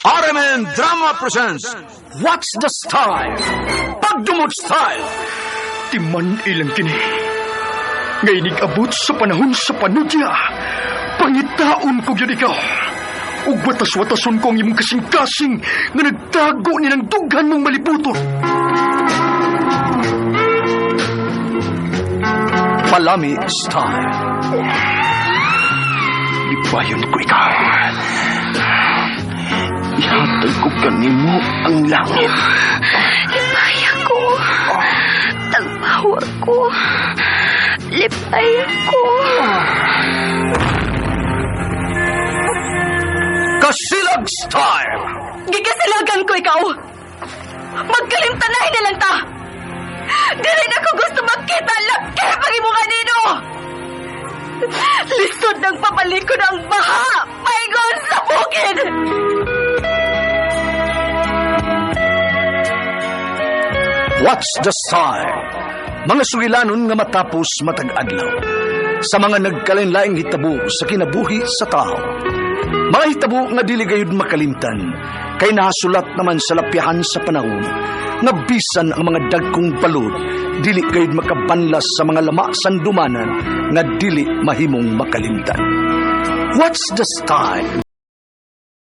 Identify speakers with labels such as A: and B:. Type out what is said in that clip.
A: RMN Drama presents What's the Style? Pagdumot Style.
B: Timan ilang kini. Ngay nag-abot sa panahon sa panudya. Pangitaon ko yun ikaw. Ug watas-watason ko ang imong kasing-kasing nga nagtago ni ng dughan mong malibuton.
A: Palami Style.
B: Ibayon ko ikaw. Ihatag ko kanimo ang langit.
C: Lipaya ko. Tagpawa ko. Lipaya ko.
A: Kasilag Style.
C: Gigasilagan ko ikaw. Magkalimtanahin na lang ta. Dili na ko gusto magkita ang laki pag imo kanino. Lisod ng papalikod ang baha. Maygon sa bukid.
A: What's the Style? Mga sugilanon nga matapos matag adlaw. Sa mga nagkalain-laing hitabo sa kinabuhi sa tao. Mga hitabo nga dili gayud makalimtan, kay nahasulat naman sa lapyahan sa panahon, nga bisan ang mga dagkong balod, dili gayud makabanlas sa mga lama sandumanan, nga dili mahimong makalimtan. What's the Style?